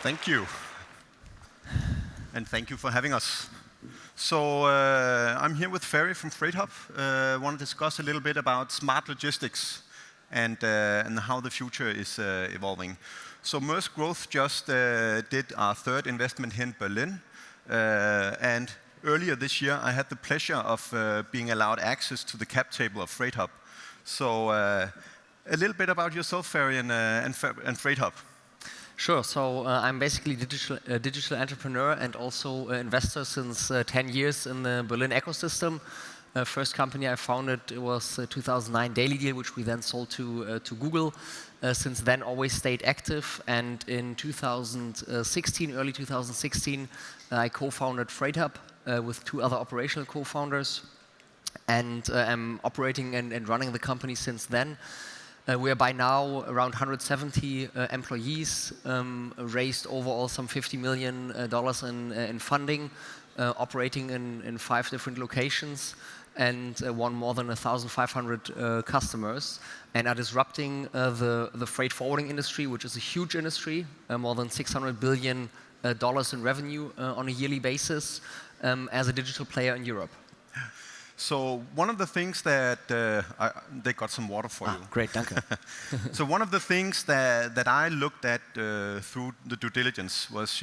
Thank you. And thank you for having us. So I'm here with Ferry from FreightHub. I want to discuss a little bit about smart logistics and how the future is evolving. So Maersk Growth just did our third investment here in Berlin. And earlier this year, I had the pleasure of being allowed access to the cap table of FreightHub. So a little bit about yourself, Ferry, and FreightHub. Sure. So I'm basically a digital entrepreneur and also investor since 10 years in the Berlin ecosystem. First company I founded was 2009 Daily Deal, which we then sold to Google. Since then, always stayed active. And in 2016, early 2016, I co-founded FreightHub with two other operational co-founders. And I'm operating and running the company since then. We are by now around 170 employees, raised overall some $50 million in funding, operating in 5 different locations, and won more than 1,500 customers, and are disrupting the freight forwarding industry, which is a huge industry, more than $600 billion in revenue on a yearly basis, as a digital player in Europe. So one of the things that they got some water for you. Great, danke. So one of the things that I looked at through the due diligence was,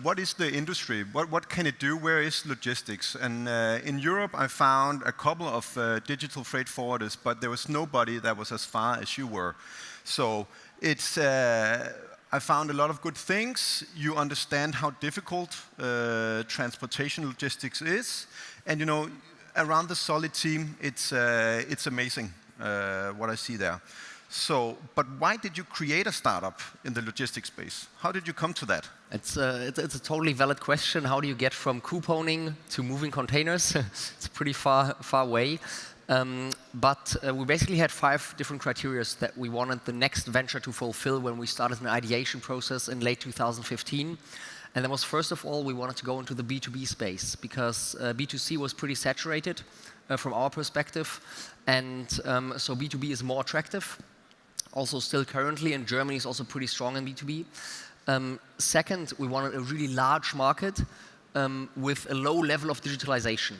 what is the industry? What can it do? Where is logistics? And in Europe, I found a couple of digital freight forwarders, but there was nobody that was as far as you were. So it's. I found a lot of good things. You understand how difficult transportation logistics is. And around the solid team, it's amazing what I see there. So, but why did you create a startup in the logistics space? How did you come to that? It's a totally valid question. How do you get from couponing to moving containers? It's a pretty far away. But we basically had 5 different criteria that we wanted the next venture to fulfill when we started an ideation process in late 2015. And that was, first of all, we wanted to go into the B2B space because B2C was pretty saturated from our perspective. And so B2B is more attractive, also still currently, and Germany is also pretty strong in B2B. Second, we wanted a really large market with a low level of digitalization.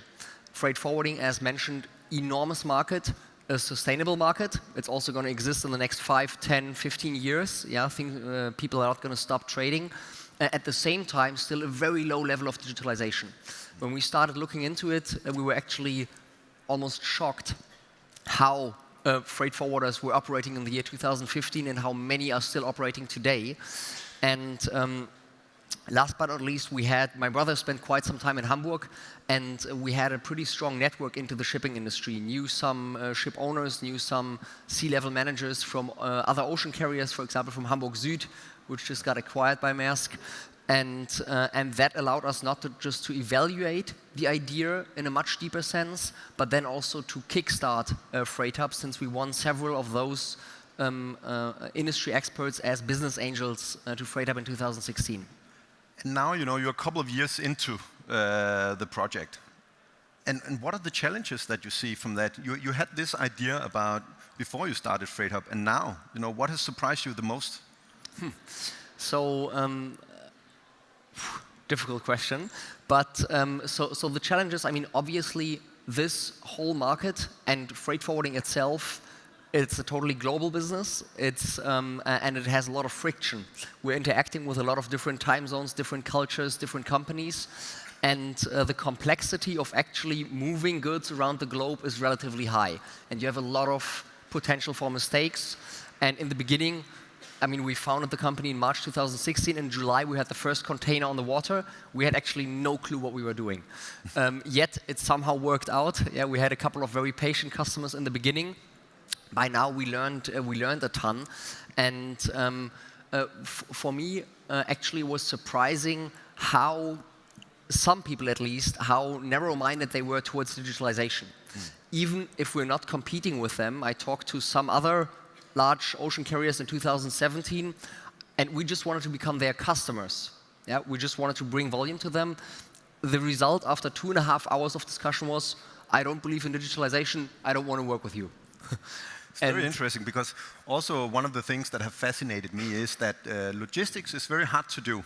Freight forwarding, as mentioned, enormous market, a sustainable market. It's also going to exist in the next 5, 10, 15 years. Yeah, I think people are not going to stop trading. At the same time, still a very low level of digitalization. When we started looking into it, we were actually almost shocked how freight forwarders were operating in the year 2015 and how many are still operating today. And last but not least, my brother spent quite some time in Hamburg, and we had a pretty strong network into the shipping industry. Knew some ship owners, knew some C-level managers from other ocean carriers, for example, from Hamburg Süd, which just got acquired by Maersk. And that allowed us not just to evaluate the idea in a much deeper sense, but then also to kickstart FreightHub, since we won several of those industry experts as business angels to FreightHub in 2016. And now, you're a couple of years into the project. And what are the challenges that you see from that? You had this idea about before you started FreightHub, and now, what has surprised you the most? So, difficult question. But so the challenges, obviously, this whole market and freight forwarding itself, it's a totally global business. It's and it has a lot of friction. We're interacting with a lot of different time zones, different cultures, different companies, and the complexity of actually moving goods around the globe is relatively high. And you have a lot of potential for mistakes. And in the beginning, we founded the company in March 2016. In July, we had the first container on the water. We had actually no clue what we were doing. Yet it somehow worked out. Yeah, we had a couple of very patient customers in the beginning. By now, we learned a ton, and for me, actually, it was surprising how some people, at least, how narrow-minded they were towards digitalization. Even if we're not competing with them, I talked to some other large ocean carriers in 2017, and we just wanted to become their customers. Yeah, we just wanted to bring volume to them. The result after 2.5 hours of discussion was, I don't believe in digitalization, I don't want to work with you. It's very interesting because also one of the things that have fascinated me is that logistics is very hard to do.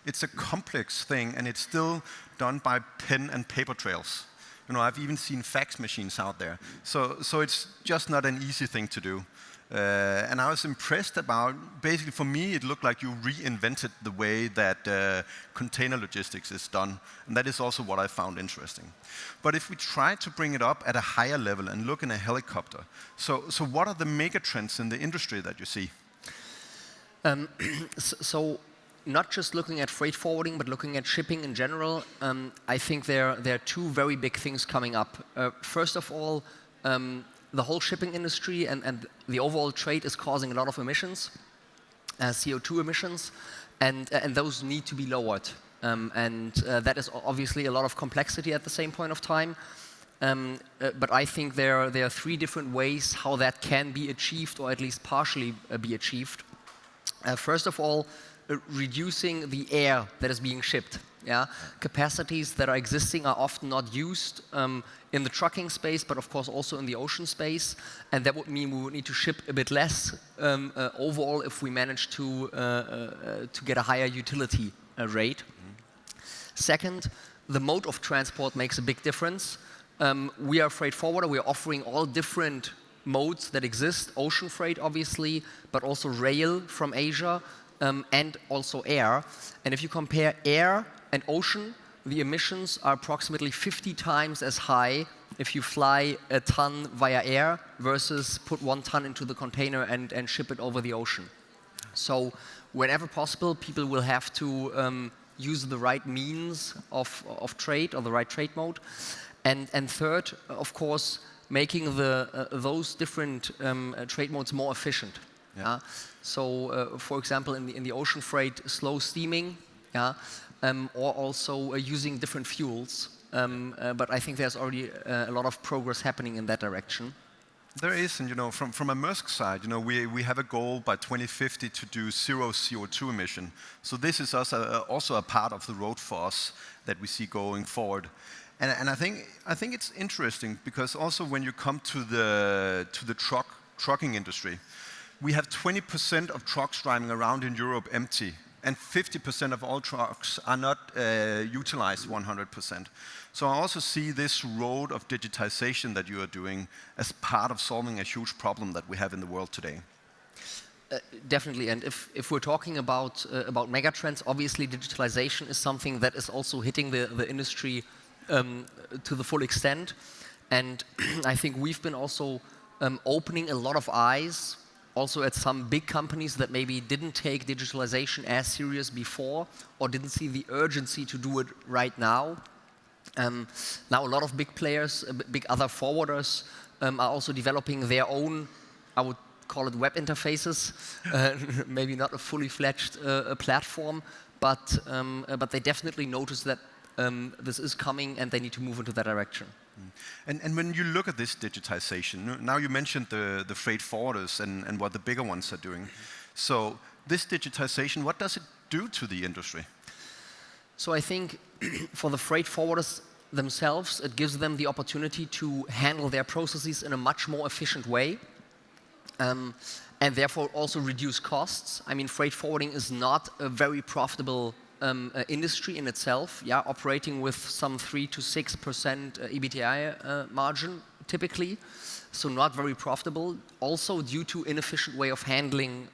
It's a complex thing, and it's still done by pen and paper trails. You know, I've even seen fax machines out there. So it's just not an easy thing to do. And I was impressed about, basically for me, it looked like you reinvented the way that container logistics is done. And that is also what I found interesting. But if we try to bring it up at a higher level and look in a helicopter, so what are the mega trends in the industry that you see? So not just looking at freight forwarding, but looking at shipping in general, I think there are two very big things coming up. First of all, the whole shipping industry and the overall trade is causing a lot of emissions, CO2 emissions, and those need to be lowered. That is obviously a lot of complexity at the same point of time. But I think there are three different ways how that can be achieved, or at least partially be achieved. First of all, reducing the air that is being shipped. Yeah? Capacities that are existing are often not used in the trucking space, but of course also in the ocean space. And that would mean we would need to ship a bit less overall if we manage to get a higher utility rate. Second, the mode of transport makes a big difference. We are a freight forwarder. We are offering all different modes that exist. Ocean freight, obviously, but also rail from Asia, and also air. And if you compare air and ocean, the emissions are approximately 50 times as high if you fly a ton via air versus put 1 ton into the container and ship it over the ocean. So whenever possible, people will have to use the right means of trade, or the right trade mode. And third, of course, making those different trade modes more efficient. Yeah. So, for example, in the ocean freight, slow steaming, yeah, or also using different fuels. But I think there's already a lot of progress happening in that direction. There is, and you know, from a Maersk side, you know, we have a goal by 2050 to do 0 CO2 emission. So this is also a part of the road for us that we see going forward. And I think it's interesting because also when you come to the trucking industry, we have 20% of trucks driving around in Europe empty, and 50% of all trucks are not utilized 100%. So I also see this road of digitization that you are doing as part of solving a huge problem that we have in the world today. Definitely, and if we're talking about megatrends, obviously digitalization is something that is also hitting the industry to the full extent. And I think we've been also opening a lot of eyes also at some big companies that maybe didn't take digitalization as serious before, or didn't see the urgency to do it right now. Now a lot of big players, big other forwarders, are also developing their own, I would call it, web interfaces. Maybe not a fully fledged platform, but they definitely notice that this is coming and they need to move into that direction. And when you look at this digitization, now you mentioned the freight forwarders and what the bigger ones are doing. So this digitization, what does it do to the industry? So I think for the freight forwarders themselves, it gives them the opportunity to handle their processes in a much more efficient way, and therefore also reduce costs. I mean, freight forwarding is not a very profitable industry in itself, yeah, operating with some 3 to 6% EBITDA margin typically, so not very profitable. Also due to inefficient way of handling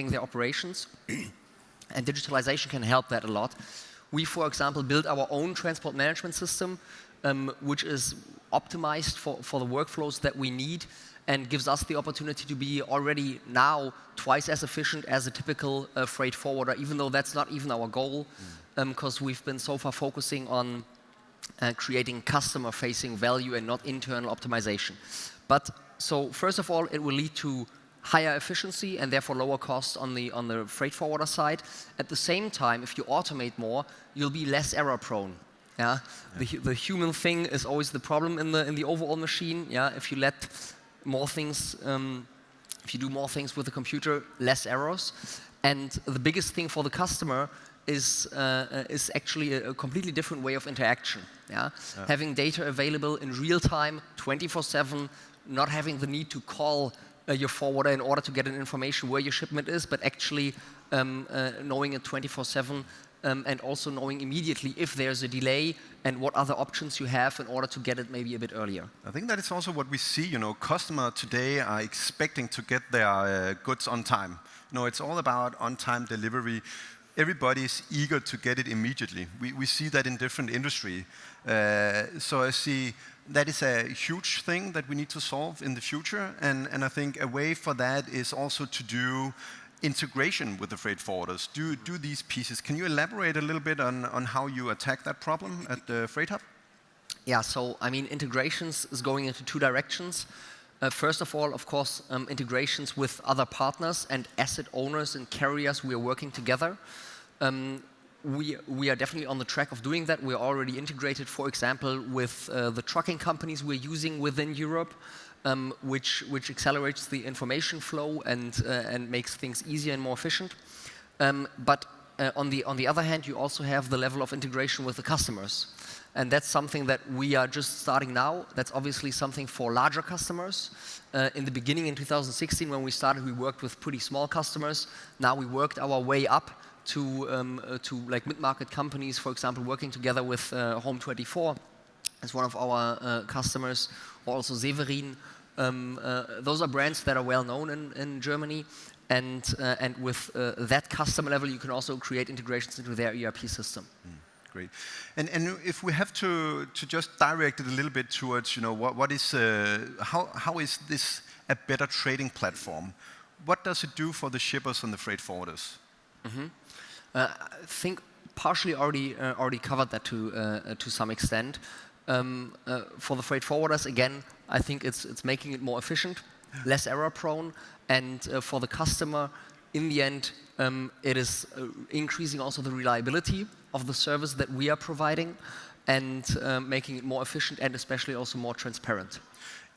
their operations, and digitalization can help that a lot. We, for example, built our own transport management system, which is optimized for the workflows that we need, and gives us the opportunity to be already now twice as efficient as a typical freight forwarder, even though that's not even our goal, because we've been so far focusing on creating customer-facing value and not internal optimization. But so first of all, it will lead to higher efficiency and therefore lower costs on the freight forwarder side. At the same time, if you automate more, you'll be less error prone. Yeah? The human thing is always the problem in the overall machine. Yeah? If you let more things, if you do more things with the computer, less errors. And the biggest thing for the customer is actually a completely different way of interaction. Yeah? Having data available in real time, 24/7, not having the need to call your forwarder in order to get an information where your shipment is, but actually knowing it 24/7 and also knowing immediately if there's a delay and what other options you have in order to get it maybe a bit earlier. I think that is also what we see. Customers today are expecting to get their goods on time. It's all about on-time delivery. Everybody is eager to get it immediately. We see that in different industry. So I see that is a huge thing that we need to solve in the future. And I think a way for that is also to do integration with the freight forwarders. Do these pieces. Can you elaborate a little bit on how you attack that problem at the FreightHub? Yeah, so I mean, integrations is going into two directions. First of all, of course, integrations with other partners and asset owners and carriers. We are working together. We are definitely on the track of doing that. We are already integrated, for example, with the trucking companies we're using within Europe, which accelerates the information flow and makes things easier and more efficient. But on the other hand, you also have the level of integration with the customers. And that's something that we are just starting now. That's obviously something for larger customers. In the beginning, in 2016, when we started, we worked with pretty small customers. Now we worked our way up to like mid-market companies, for example, working together with Home24 as one of our customers, or also Severin. Those are brands that are well known in Germany. And with that customer level, you can also create integrations into their ERP system. Great. And if we have to just direct it a little bit towards, what is how is this a better trading platform? What does it do for the shippers and the freight forwarders? I think partially already covered that to some extent. For the freight forwarders, again, I think it's making it more efficient, less error prone, and for the customer, in the end, it is increasing also the reliability of the service that we are providing and making it more efficient and especially also more transparent.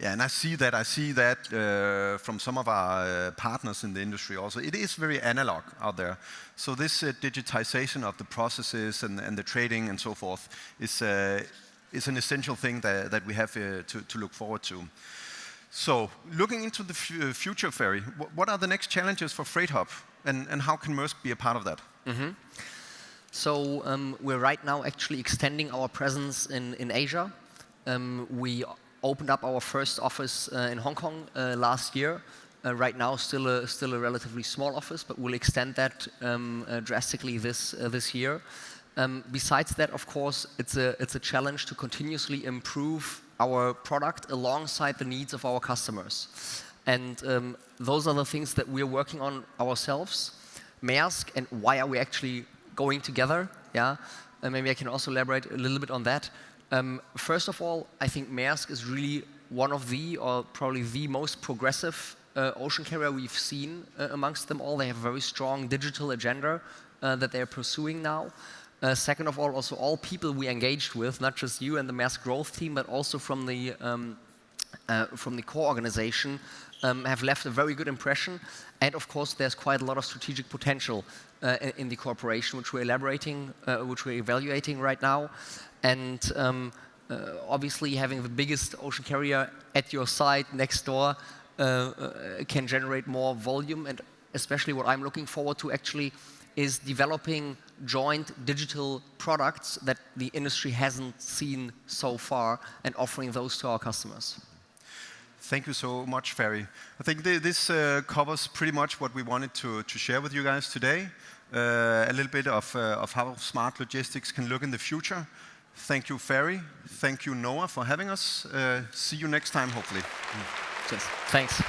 Yeah, and I see that from some of our partners in the industry also. It is very analog out there. So this digitization of the processes and the trading and so forth is an essential thing that we have to look forward to. So looking into the future, Ferry, what are the next challenges for FreightHub and how can Maersk be a part of that? So we're right now actually extending our presence in Asia. We opened up our first office in Hong Kong last year. Right now, still a relatively small office, but we'll extend that drastically this year. Besides that, of course, it's a challenge to continuously improve our product alongside the needs of our customers. And those are the things that we're working on ourselves. Maersk, and why are we actually going together? Yeah, and maybe I can also elaborate a little bit on that. First of all, I think Maersk is really one of or probably the most progressive ocean carrier we've seen amongst them all. They have a very strong digital agenda that they're pursuing now. Second of all, also all people we engaged with, not just you and the Maersk growth team, but also from the core organization, have left a very good impression. And of course, there's quite a lot of strategic potential in the cooperation, which we're evaluating right now. And obviously, having the biggest ocean carrier at your side next door can generate more volume. And especially what I'm looking forward to actually is developing joint digital products that the industry hasn't seen so far and offering those to our customers. Thank you so much, Ferry. I think this covers pretty much what we wanted to share with you guys today. A little bit of how smart logistics can look in the future. Thank you, Ferry. Thank you, NOAH, for having us. See you next time, hopefully. Cheers. Thanks.